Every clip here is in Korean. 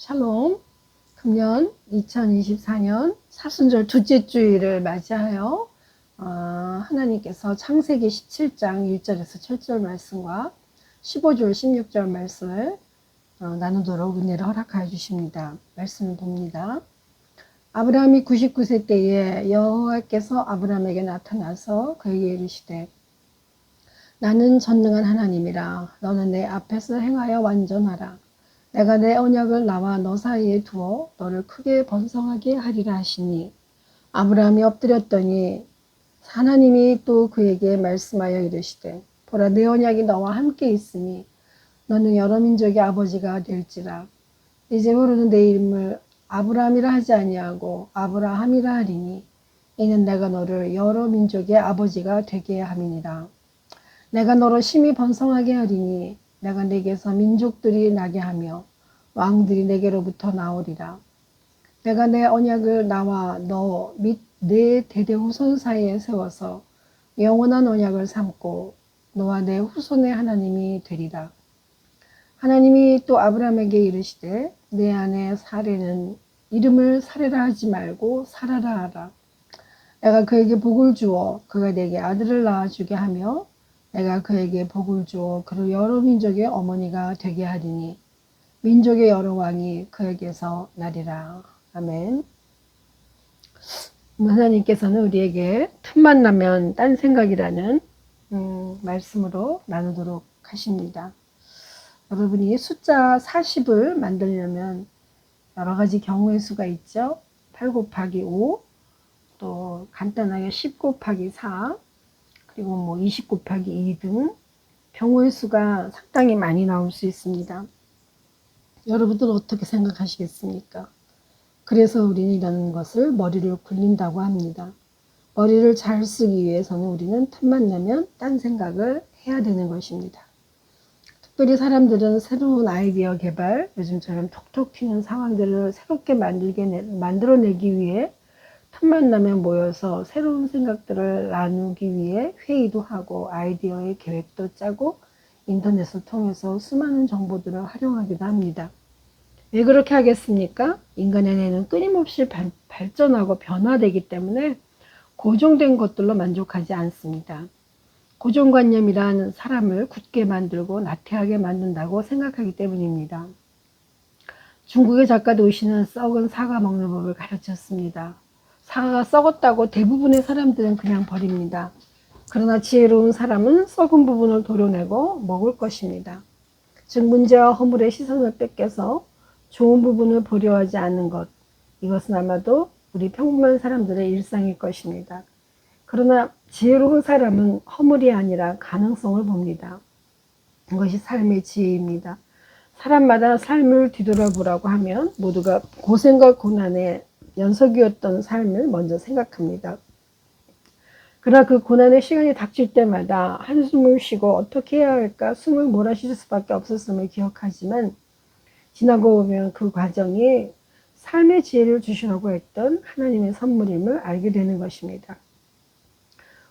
샬롬. 금년 2024년 사순절 둘째 주일을 맞이하여 하나님께서 창세기 17장 1절에서 7절 말씀과 15절 16절 말씀을 나누도록 은혜를 허락하여 주십니다. 말씀을 봅니다. 아브라함이 99세 때에 여호와께서 아브라함에게 나타나서 그에게 이르시되 나는 전능한 하나님이라. 너는 내 앞에서 행하여 완전하라. 내가 내 언약을 나와 너 사이에 두어 너를 크게 번성하게 하리라 하시니, 아브라함이 엎드렸더니 하나님이 또 그에게 말씀하여 이르시되 보라, 내 언약이 너와 함께 있으니 너는 여러 민족의 아버지가 될지라. 이제부로는 내 이름을 아브라함이라 하지 아니하고 아브라함이라 하리니 이는 내가 너를 여러 민족의 아버지가 되게 함이니라. 내가 너로 심히 번성하게 하리니 내가 내게서 민족들이 나게 하며 왕들이 내게로부터 나오리라. 내가 내 언약을 나와 너 및 내 대대 후손 사이에 세워서 영원한 언약을 삼고 너와 내 후손의 하나님이 되리라. 하나님이 또 아브라함에게 이르시되 내 아내 사레는 이름을 사레라 하지 말고 사라라 하라. 내가 그에게 복을 주어 그가 내게 아들을 낳아주게 하며 내가 그에게 복을 주어 그를 여러 민족의 어머니가 되게 하리니 민족의 여러 왕이 그에게서 나리라. 아멘. 하나님께서는 우리에게 틈만 나면 딴 생각이라는 말씀으로 나누도록 하십니다. 여러분이 숫자 40을 만들려면 여러 가지 경우의 수가 있죠. 8 곱하기 5, 또 간단하게 10 곱하기 4, 그리고 20 곱하기 2 등 경우의 수가 상당히 많이 나올 수 있습니다. 여러분들은 어떻게 생각하시겠습니까? 그래서 우리는 이런 것을 머리를 굴린다고 합니다. 머리를 잘 쓰기 위해서는 우리는 틈만 나면 딴 생각을 해야 되는 것입니다. 특별히 사람들은 새로운 아이디어 개발, 요즘처럼 톡톡 튀는 상황들을 새롭게 만들어내기 위해 틈만 나면 모여서 새로운 생각들을 나누기 위해 회의도 하고 아이디어의 계획도 짜고 인터넷을 통해서 수많은 정보들을 활용하기도 합니다. 왜 그렇게 하겠습니까? 인간의 뇌는 끊임없이 발전하고 변화되기 때문에 고정된 것들로 만족하지 않습니다. 고정관념이란 사람을 굳게 만들고 나태하게 만든다고 생각하기 때문입니다. 중국의 작가 도시는 썩은 사과 먹는 법을 가르쳤습니다. 사과가 썩었다고 대부분의 사람들은 그냥 버립니다. 그러나 지혜로운 사람은 썩은 부분을 도려내고 먹을 것입니다. 즉 문제와 허물의 시선을 뺏겨서 좋은 부분을 보려하지 않는 것, 이것은 아마도 우리 평범한 사람들의 일상일 것입니다. 그러나 지혜로운 사람은 허물이 아니라 가능성을 봅니다. 이것이 삶의 지혜입니다. 사람마다 삶을 뒤돌아보라고 하면 모두가 고생과 고난의 연속이었던 삶을 먼저 생각합니다. 그러나 그 고난의 시간이 닥칠 때마다 한숨을 쉬고 어떻게 해야 할까 숨을 몰아쉬실 수밖에 없었음을 기억하지만 지나고 보면 그 과정이 삶의 지혜를 주시려고 했던 하나님의 선물임을 알게 되는 것입니다.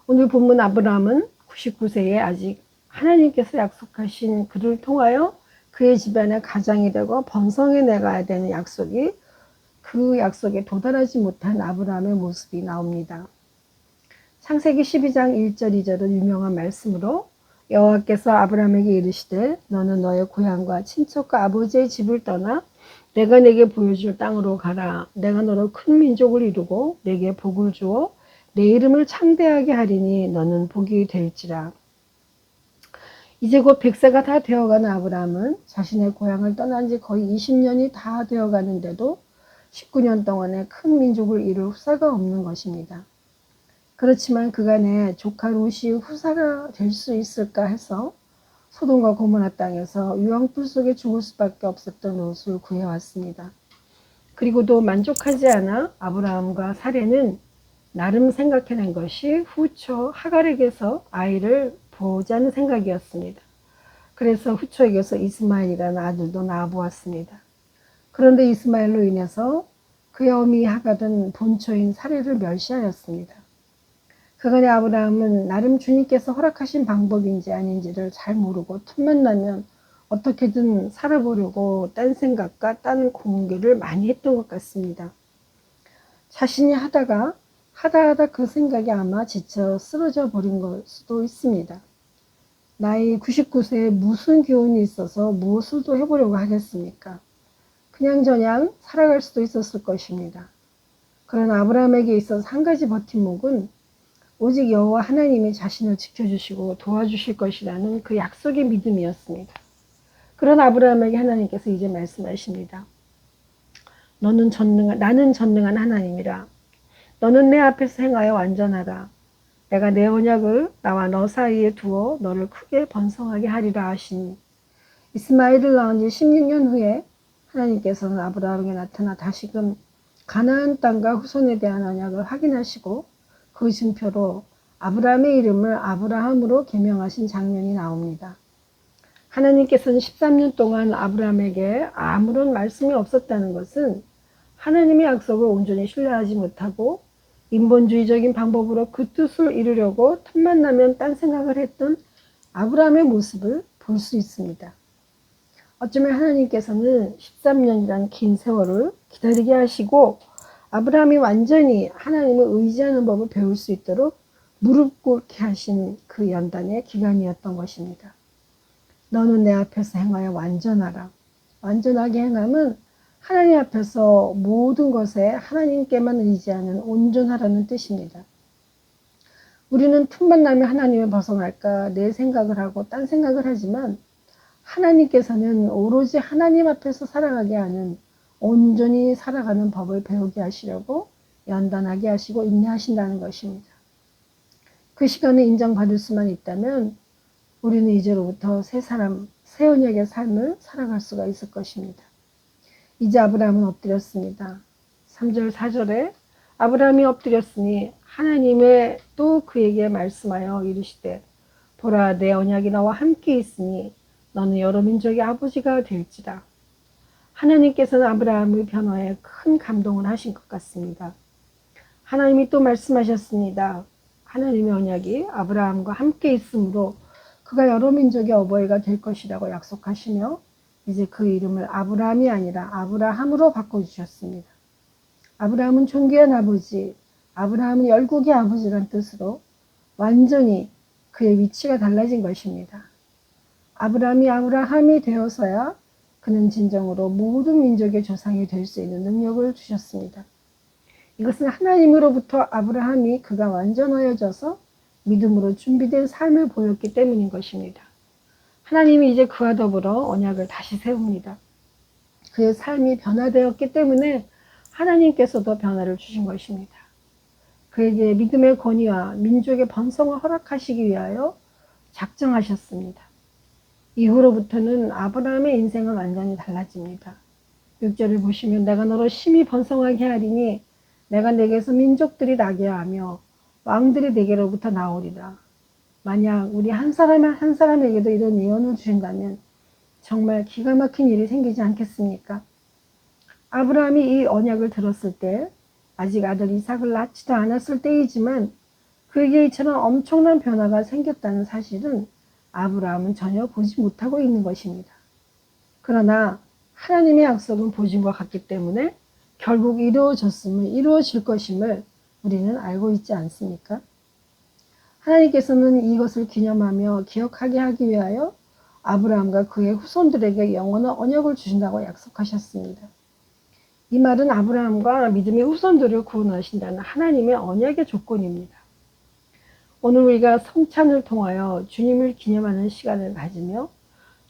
오늘 본문 아브라함은 99세에 아직 하나님께서 약속하신 그를 통하여 그의 집안의 가장이 되고 번성해 나가야 되는 그 약속에 도달하지 못한 아브라함의 모습이 나옵니다. 창세기 12장 1절 2절은 유명한 말씀으로 여호와께서 아브라함에게 이르시되 너는 너의 고향과 친척과 아버지의 집을 떠나 내가 내게 보여줄 땅으로 가라. 내가 너로 큰 민족을 이루고 내게 복을 주어 내 이름을 창대하게 하리니 너는 복이 될지라. 이제 곧 100세가 다 되어가는 아브라함은 자신의 고향을 떠난 지 거의 20년이 다 되어가는데도 19년 동안에 큰 민족을 이룰 후사가 없는 것입니다. 그렇지만 그간에 조카 롯이 후사가 될 수 있을까 해서 소돔과 고모라 땅에서 유황불 속에 죽을 수밖에 없었던 롯을 구해왔습니다. 그리고도 만족하지 않아 아브라함과 사레는 나름 생각해낸 것이 후처 하갈에게서 아이를 보자는 생각이었습니다. 그래서 후처에게서 이스마엘이라는 아들도 낳아보았습니다. 그런데 이스마엘로 인해서 그의 어미 하갈은 본처인 사레를 멸시하였습니다. 그간의 아브라함은 나름 주님께서 허락하신 방법인지 아닌지를 잘 모르고 틈만 나면 어떻게든 살아보려고 딴 생각과 딴 공개를 많이 했던 것 같습니다. 자신이 하다 그 생각이 아마 지쳐 쓰러져 버린 걸 수도 있습니다. 나이 99세에 무슨 교훈이 있어서 무엇을 또 해보려고 하겠습니까? 그냥저냥 살아갈 수도 있었을 것입니다. 그러나 아브라함에게 있어서 한 가지 버팀목은 오직 여호와 하나님이 자신을 지켜주시고 도와주실 것이라는 그 약속의 믿음이었습니다. 그런 아브라함에게 하나님께서 이제 말씀하십니다. 나는 전능한 하나님이라. 너는 내 앞에서 행하여 완전하라. 내가 내 언약을 나와 너 사이에 두어 너를 크게 번성하게 하리라 하시니, 이스마엘을 낳은 지 16년 후에 하나님께서는 아브라함에게 나타나 다시금 가나안 땅과 후손에 대한 언약을 확인하시고 그 증표로 아브라함의 이름을 아브라함으로 개명하신 장면이 나옵니다. 하나님께서는 13년 동안 아브라함에게 아무런 말씀이 없었다는 것은 하나님의 약속을 온전히 신뢰하지 못하고 인본주의적인 방법으로 그 뜻을 이루려고 틈만 나면 딴 생각을 했던 아브라함의 모습을 볼 수 있습니다. 어쩌면 하나님께서는 13년이란 긴 세월을 기다리게 하시고 아브라함이 완전히 하나님을 의지하는 법을 배울 수 있도록 무릎 꿇게 하신 그 연단의 기간이었던 것입니다. 너는 내 앞에서 행하여 완전하라. 완전하게 행함은 하나님 앞에서 모든 것에 하나님께만 의지하는 온전하라는 뜻입니다. 우리는 틈만 나면 하나님을 벗어날까 내 생각을 하고 딴 생각을 하지만 하나님께서는 오로지 하나님 앞에서 살아가게 하는 온전히 살아가는 법을 배우게 하시려고 연단하게 하시고 인내하신다는 것입니다. 그 시간을 인정받을 수만 있다면 우리는 이제로부터 새 언약의 삶을 살아갈 수가 있을 것입니다. 이제 아브라함은 엎드렸습니다. 3절 4절에 아브라함이 엎드렸으니 하나님의 또 그에게 말씀하여 이르시되 보라 내 언약이 너와 함께 있으니 너는 여러 민족의 아버지가 될지라. 하나님께서는 아브라함의 변화에 큰 감동을 하신 것 같습니다. 하나님이 또 말씀하셨습니다. 하나님의 언약이 아브라함과 함께 있으므로 그가 여러 민족의 어버이가 될 것이라고 약속하시며 이제 그 이름을 아브라함이 아니라 아브라함으로 바꿔주셨습니다. 아브라함은 존귀한 아버지, 아브라함은 열국의 아버지란 뜻으로 완전히 그의 위치가 달라진 것입니다. 아브라함이 되어서야 그는 진정으로 모든 민족의 조상이 될 수 있는 능력을 주셨습니다. 이것은 하나님으로부터 아브라함이 그가 완전하여져서 믿음으로 준비된 삶을 보였기 때문인 것입니다. 하나님이 이제 그와 더불어 언약을 다시 세웁니다. 그의 삶이 변화되었기 때문에 하나님께서도 변화를 주신 것입니다. 그에게 믿음의 권위와 민족의 번성을 허락하시기 위하여 작정하셨습니다. 이후로부터는 아브라함의 인생은 완전히 달라집니다. 6절을 보시면 내가 너로 심히 번성하게 하리니 내가 내게서 민족들이 나게 하며 왕들이 내게로부터 나오리라. 만약 우리 한 사람에게도 이런 예언을 주신다면 정말 기가 막힌 일이 생기지 않겠습니까? 아브라함이 이 언약을 들었을 때 아직 아들 이삭을 낳지도 않았을 때이지만 그에게 이처럼 엄청난 변화가 생겼다는 사실은 아브라함은 전혀 보지 못하고 있는 것입니다. 그러나 하나님의 약속은 보증과 같기 때문에 결국 이루어질 것임을 우리는 알고 있지 않습니까? 하나님께서는 이것을 기념하며 기억하게 하기 위하여 아브라함과 그의 후손들에게 영원한 언약을 주신다고 약속하셨습니다. 이 말은 아브라함과 믿음의 후손들을 구원하신다는 하나님의 언약의 조건입니다. 오늘 우리가 성찬을 통하여 주님을 기념하는 시간을 가지며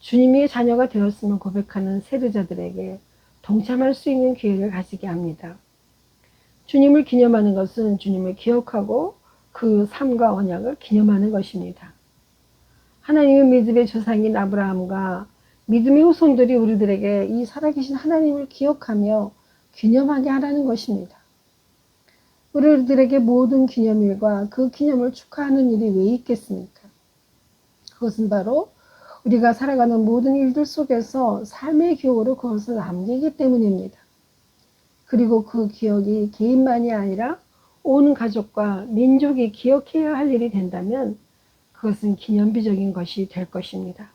주님의 자녀가 되었음을 고백하는 세례자들에게 동참할 수 있는 기회를 가지게 합니다. 주님을 기념하는 것은 주님을 기억하고 그 삶과 언약을 기념하는 것입니다. 하나님의 믿음의 조상인 아브라함과 믿음의 후손들이 우리들에게 이 살아계신 하나님을 기억하며 기념하게 하라는 것입니다. 우리들에게 모든 기념일과 그 기념을 축하하는 일이 왜 있겠습니까? 그것은 바로 우리가 살아가는 모든 일들 속에서 삶의 기억으로 그것을 남기기 때문입니다. 그리고 그 기억이 개인만이 아니라 온 가족과 민족이 기억해야 할 일이 된다면 그것은 기념비적인 것이 될 것입니다.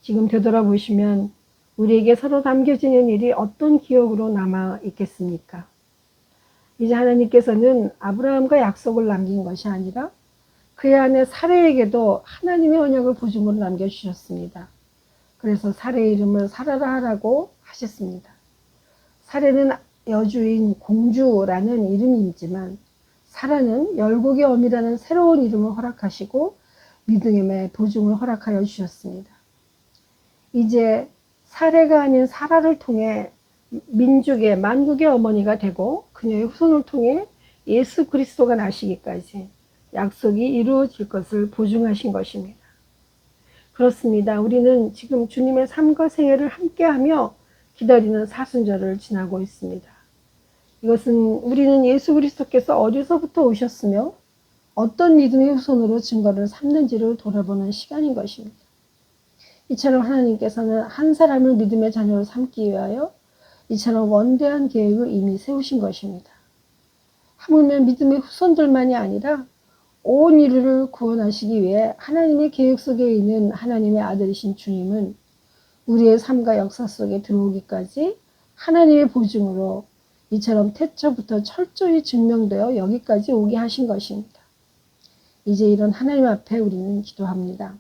지금 되돌아보시면 우리에게 서로 남겨지는 일이 어떤 기억으로 남아 있겠습니까? 이제 하나님께서는 아브라함과 약속을 남긴 것이 아니라 그의 아내 사레에게도 하나님의 언약을 보증으로 남겨주셨습니다. 그래서 사레의 이름을 사라라 하라고 하셨습니다. 사레는 여주인 공주라는 이름이지만 사라는 열국의 어미라는 새로운 이름을 허락하시고 믿음의 보증을 허락하여 주셨습니다. 이제 사레가 아닌 사라를 통해 민족의 만국의 어머니가 되고 그녀의 후손을 통해 예수 그리스도가 나시기까지 약속이 이루어질 것을 보증하신 것입니다. 그렇습니다. 우리는 지금 주님의 삶과 생애를 함께하며 기다리는 사순절을 지나고 있습니다. 이것은 우리는 예수 그리스도께서 어디서부터 오셨으며 어떤 믿음의 후손으로 증거를 삼는지를 돌아보는 시간인 것입니다. 이처럼 하나님께서는 한 사람을 믿음의 자녀로 삼기 위하여 이처럼 원대한 계획을 이미 세우신 것입니다. 하물며 믿음의 후손들만이 아니라 온 인류를 구원하시기 위해 하나님의 계획 속에 있는 하나님의 아들이신 주님은 우리의 삶과 역사 속에 들어오기까지 하나님의 보증으로 이처럼 태초부터 철저히 증명되어 여기까지 오게 하신 것입니다. 이제 이런 하나님 앞에 우리는 기도합니다.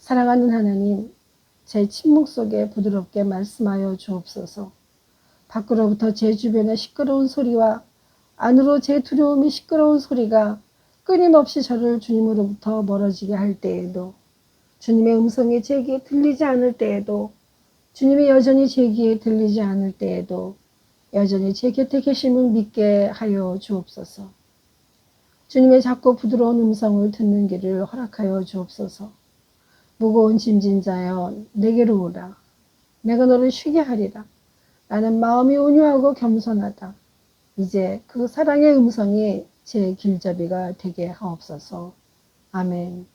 사랑하는 하나님, 제 침묵 속에 부드럽게 말씀하여 주옵소서. 밖으로부터 제 주변의 시끄러운 소리와 안으로 제 두려움의 시끄러운 소리가 끊임없이 저를 주님으로부터 멀어지게 할 때에도, 주님의 음성이 제 귀에 들리지 않을 때에도, 주님이 여전히 제 귀에 들리지 않을 때에도 여전히 제 곁에 계심을 믿게 하여 주옵소서. 주님의 작고 부드러운 음성을 듣는 길을 허락하여 주옵소서. 무거운 짐진 자여 내게로 오라. 내가 너를 쉬게 하리라. 나는 마음이 온유하고 겸손하다. 이제 그 사랑의 음성이 제 길잡이가 되게 하옵소서. 아멘.